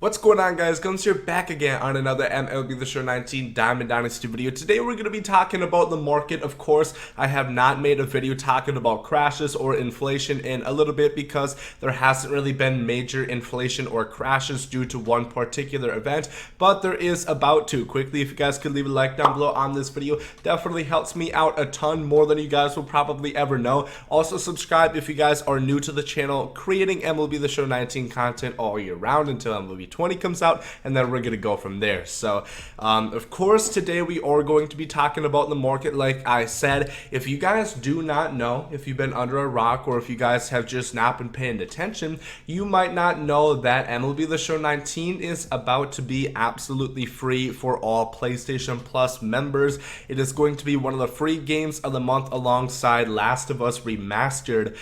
What's going on, guys? Gomes here, back again on another MLB The Show 19 Diamond Dynasty video. Today we're going to be talking about the market. Of course, I have not made a video talking about crashes or inflation in a little bit because there hasn't really been major inflation or crashes due to one particular event, but there is about to. Quickly, if you guys could leave a like down below on this video, definitely helps me out a ton, more than you guys will probably ever know. Also, subscribe if you guys are new to the channel, creating MLB The Show 19 content all year round until MLB 20 comes out, and then we're gonna go from there. So of course, today we are going to be talking about the market. Like I said, if you guys do not know, if you've been under a rock, or if you guys have just not been paying attention, you might not know that MLB The Show 19 is about to be absolutely free for all PlayStation Plus members. It is going to be one of the free games of the month alongside Last of Us Remastered,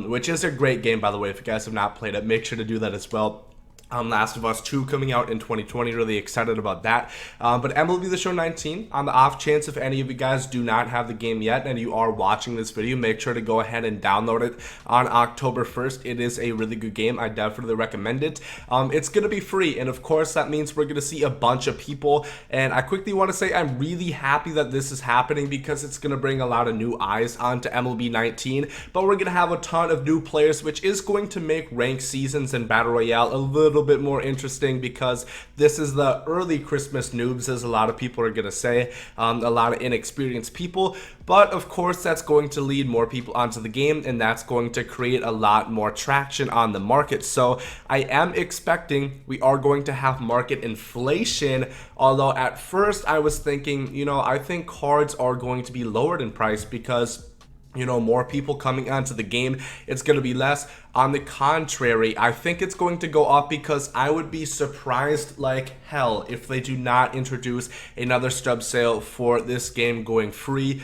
which is a great game, by the way. If you guys have not played it, make sure to do that as well. Last of Us 2 coming out in 2020, really excited about that. But MLB The Show 19, on the off chance if any of you guys do not have the game yet and you are watching this video, make sure to go ahead and download it on October 1st. It is a really good game. I definitely recommend it. It's going to be free, and of course that means we're going to see a bunch of people, and I quickly want to say I'm really happy that this is happening because it's going to bring a lot of new eyes onto MLB 19, but we're going to have a ton of new players, which is going to make ranked seasons and Battle Royale a little bit more interesting, because this is the early Christmas noobs, as a lot of people are gonna say, a lot of inexperienced people. But of course that's going to lead more people onto the game, and that's going to create a lot more traction on the market. So I am expecting we are going to have market inflation, although at first I was thinking, I think cards are going to be lowered in price because more people coming onto the game, it's going to be less. On the contrary, I think it's going to go up, because I would be surprised like hell if they do not introduce another Stubs Sale for this game going free.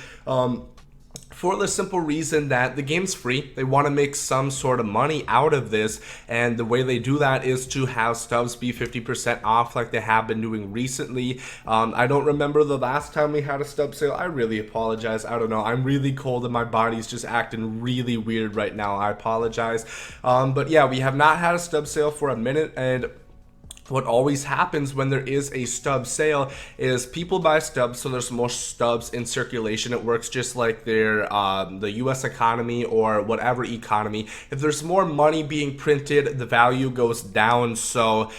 For the simple reason that the game's free. They want to make some sort of money out of this, and the way they do that is to have stubs be 50% off like they have been doing recently. I don't remember the last time we had a stub sale. I really apologize. I don't know. I'm really cold and my body's just acting really weird right now. I apologize. But yeah, we have not had a stub sale for a minute, and what always happens when there is a stub sale is people buy stubs, so there's more stubs in circulation. It works just like the US economy or whatever economy. If there's more money being printed, the value goes down, so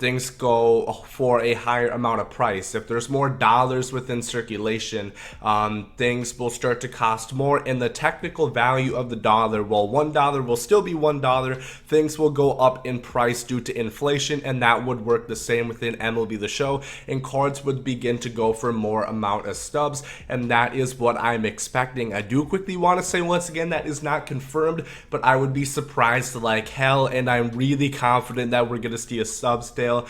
things go for a higher amount of price. If there's more dollars within circulation, things will start to cost more, and the technical value of the dollar, well, $1 will still be $1. Things will go up in price due to inflation, and that would work the same within MLB The Show, and cards would begin to go for more amount of stubs, and that is what I'm expecting. I do quickly want to say, once again, that is not confirmed, but I would be surprised like hell, and I'm really confident that we're going to see a Stubs Sale.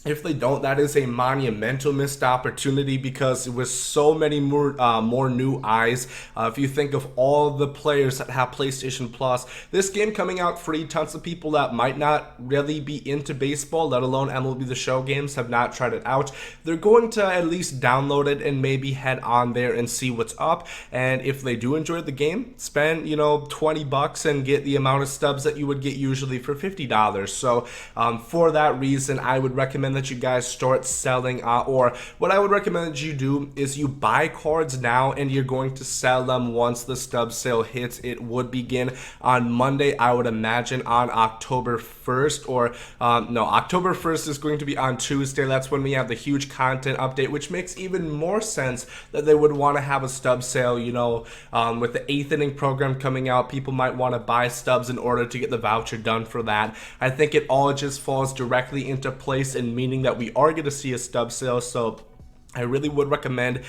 If they don't, that is a monumental missed opportunity, because with so many more new eyes. If you think of all the players that have PlayStation Plus, this game coming out free, tons of people that might not really be into baseball, let alone MLB The Show games, have not tried it out. They're going to at least download it and maybe head on there and see what's up. And if they do enjoy the game, spend 20 bucks and get the amount of stubs that you would get usually for $50. So for that reason, I would recommend that you guys start selling, or what I would recommend that you do is you buy cards now, and you're going to sell them once the stub sale hits. It would begin on Monday, I would imagine, on October 1st, or no, October 1st is going to be on Tuesday. That's when we have the huge content update, which makes even more sense that they would want to have a stub sale. With the 8th inning program coming out, people might want to buy stubs in order to get the voucher done for that. I think it all just falls directly into place, and meaning that we are going to see a stub sale. So I really would recommend,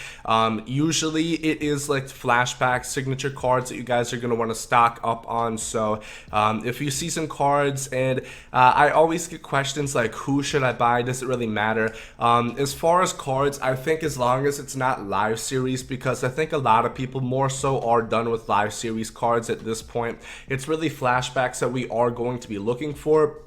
usually it is like flashback signature cards that you guys are going to want to stock up on. So if you see some cards, and I always get questions like, who should I buy? Does it really matter? As far as cards, I think as long as it's not live series, because I think a lot of people more so are done with live series cards at this point. It's really flashbacks that we are going to be looking for.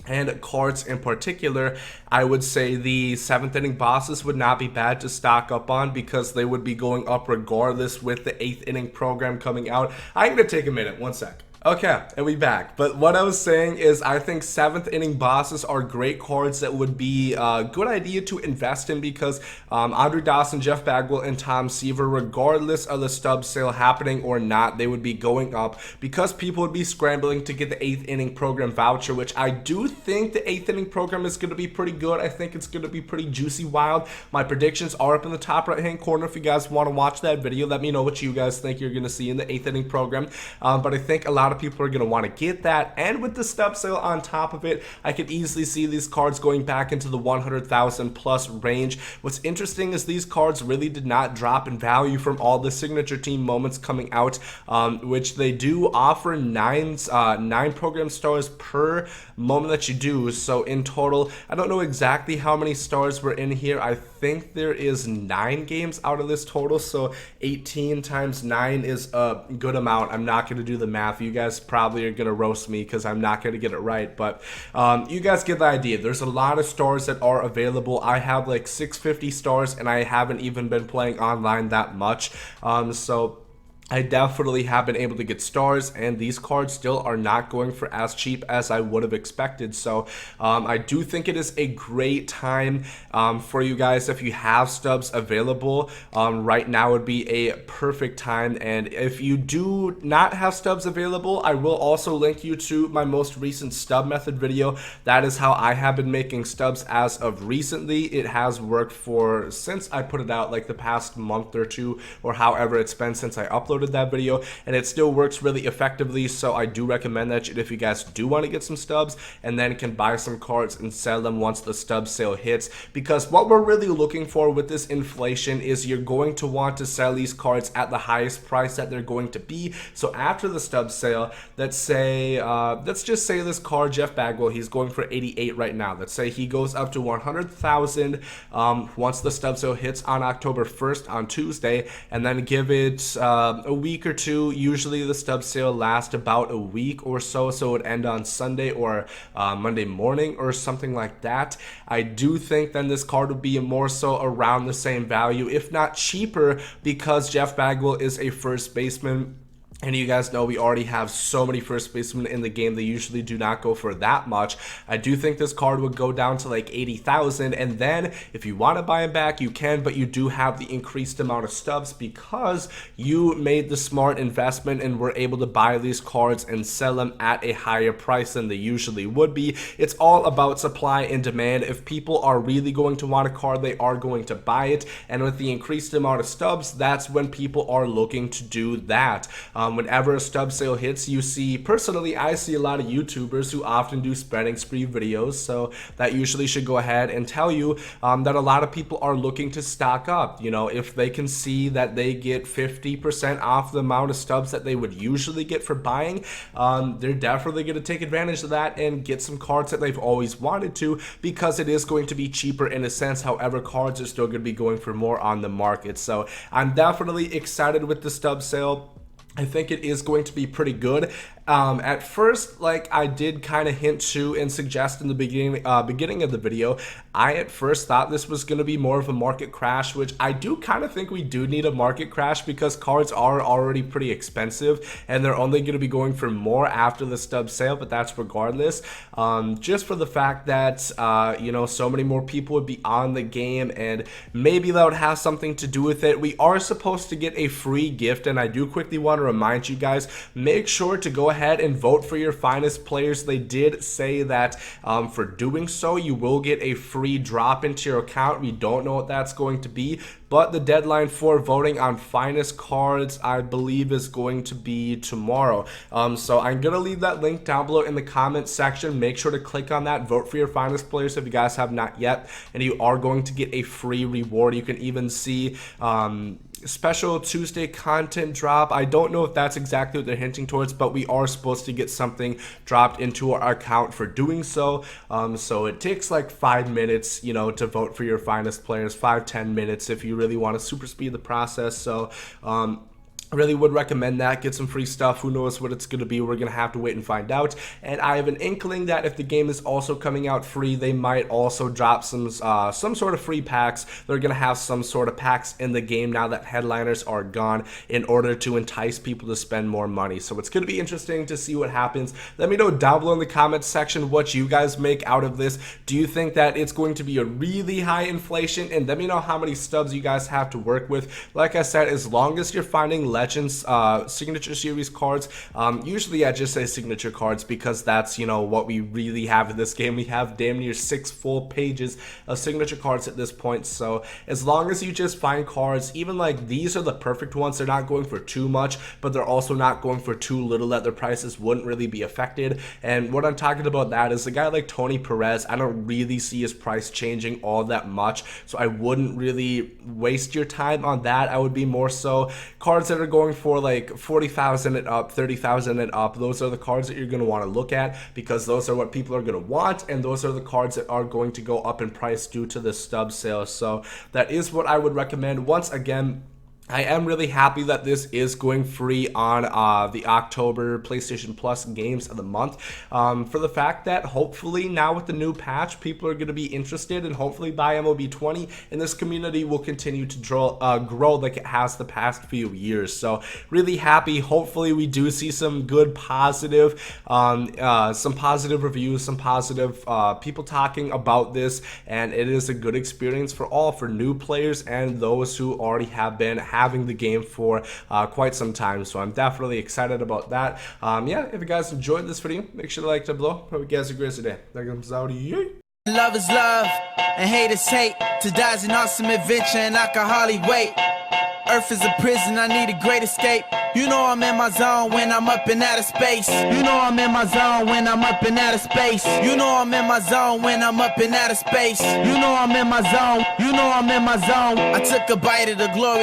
And cards in particular, I would say the 7th inning bosses would not be bad to stock up on, because they would be going up regardless with the 8th inning program coming out. I'm going to take a minute, one sec. Okay, and we back. But what I was saying is I think 7th inning bosses are great cards that would be a good idea to invest in because Andre Dawson, Jeff Bagwell, and Tom Seaver, regardless of the Stubs sale happening or not, they would be going up because people would be scrambling to get the 8th inning program voucher, which I do think the 8th inning program is going to be pretty good. I think it's going to be pretty juicy wild. My predictions are up in the top right hand corner. If you guys want to watch that video, let me know what you guys think you're going to see in the 8th inning program. But I think a lot of people are going to want to get that, and with the Stub sale on top of it, I could easily see these cards going back into the 100,000 plus range. What's interesting is these cards really did not drop in value from all the signature team moments coming out, which they do offer 9 program stars per moment that you do. So in total, I don't know exactly how many stars were in here. I think there is 9 games out of this total, so 18 times 9 is a good amount. I'm not going to do the math. You guys probably are going to roast me because I'm not going to get it right, but you guys get the idea. There's a lot of stars that are available. I have like 650 stars and I haven't even been playing online that much, so I definitely have been able to get stars, and these cards still are not going for as cheap as I would have expected. So I do think it is a great time for you guys. If you have stubs available, right now would be a perfect time. And if you do not have stubs available, I will also link you to my most recent stub method video. That is how I have been making stubs as of recently. It has worked for since I put it out, like the past month or two, or however it's been since I uploaded that video, and it still works really effectively. So I do recommend that if you guys do want to get some stubs and then can buy some cards and sell them once the stub sale hits, because what we're really looking for with this inflation is you're going to want to sell these cards at the highest price that they're going to be. So after the stub sale, let's just say this card, Jeff Bagwell, he's going for 88 right now. Let's say he goes up to 100,000 once the stub sale hits on October 1st on Tuesday, and then give it a week or two. Usually the stub sale lasts about a week or so, so it would end on Sunday or Monday morning or something like that. I do think then this card would be more so around the same value, if not cheaper, because Jeff Bagwell is a first baseman. And you guys know we already have so many first basemen in the game. They usually do not go for that much. I do think this card would go down to like 80,000. And then if you want to buy him back, you can, but you do have the increased amount of stubs because you made the smart investment and were able to buy these cards and sell them at a higher price than they usually would be. It's all about supply and demand. If people are really going to want a card, they are going to buy it. And with the increased amount of stubs, that's when people are looking to do that. Whenever a stub sale hits, you see, personally, I see a lot of YouTubers who often do spreading spree videos, so that usually should go ahead and tell you that a lot of people are looking to stock up. You know, if they can see that they get 50% off the amount of stubs that they would usually get for buying, they're definitely going to take advantage of that and get some cards that they've always wanted to, because it is going to be cheaper in a sense. However, cards are still going to be going for more on the market. So I'm definitely excited with the stub sale. I think it is going to be pretty good. At first, like I did kind of hint to and suggest in the beginning of the video, I at first thought this was going to be more of a market crash, which I do kind of think we do need a market crash because cards are already pretty expensive and they're only going to be going for more after the stub sale, but that's regardless. Just for the fact that, you know, so many more people would be on the game, and maybe that would have something to do with it. We are supposed to get a free gift, and I do quickly want to remind you guys, make sure to go ahead and vote for your finest players. They did say that for doing so, you will get a free drop into your account. We don't know what that's going to be, but the deadline for voting on finest cards, I believe, is going to be tomorrow. So I'm going to leave that link down below in the comment section. Make sure to click on that, vote for your finest players if you guys have not yet, and you are going to get a free reward. You can even see special Tuesday content drop. I don't know if that's exactly what they're hinting towards, but we are supposed to get something dropped into our account for doing so. So it takes like 5 minutes, you know, to vote for your finest players, 5-10 minutes if you really want to super speed the process. So I really would recommend that. Get some free stuff. Who knows what it's going to be? We're going to have to wait and find out. And I have an inkling that if the game is also coming out free, they might also drop some sort of free packs. They're going to have some sort of packs in the game now that headliners are gone in order to entice people to spend more money. So it's going to be interesting to see what happens. Let me know down below in the comments section what you guys make out of this. Do you think that it's going to be a really high inflation? And let me know how many stubs you guys have to work with. Like I said, as long as you're finding Legends signature series cards, usually I just say signature cards because that's, you know, what we really have in this game. We have damn near 6 full pages of signature cards at this point. So as long as you just find cards, even like these are the perfect ones. They're not going for too much, but they're also not going for too little that their prices wouldn't really be affected. And what I'm talking about that is a guy like Tony Perez. I don't really see his price changing all that much, so I wouldn't really waste your time on that. I would be more so cards that are going for like 40,000 and up, 30,000 and up. Those are the cards that you're going to want to look at because those are what people are going to want, and those are the cards that are going to go up in price due to the stub sale. So that is what I would recommend. Once again, I am really happy that this is going free on the October PlayStation Plus Games of the Month, for the fact that hopefully now with the new patch, people are going to be interested, and hopefully by MLB 20, and this community will continue to grow like it has the past few years. So really happy. Hopefully we do see some good positive, some positive reviews, some positive people talking about this, and it is a good experience for all, for new players and those who already have been having the game for quite some time. So I'm definitely excited about that. Yeah, if you guys enjoyed this video, make sure to like down below. Hope you guys have a great day. That comes out. Love is love and hate is hate. To die is an awesome adventure and I can hardly wait. Earth is a prison, I need a great escape. You know I'm in my zone when I'm up in outer space. You know I'm in my zone when I'm up in outer space. You know I'm in my zone when I'm up in outer space. You know I'm in my zone. You know I'm in my zone. I took a bite of the glory.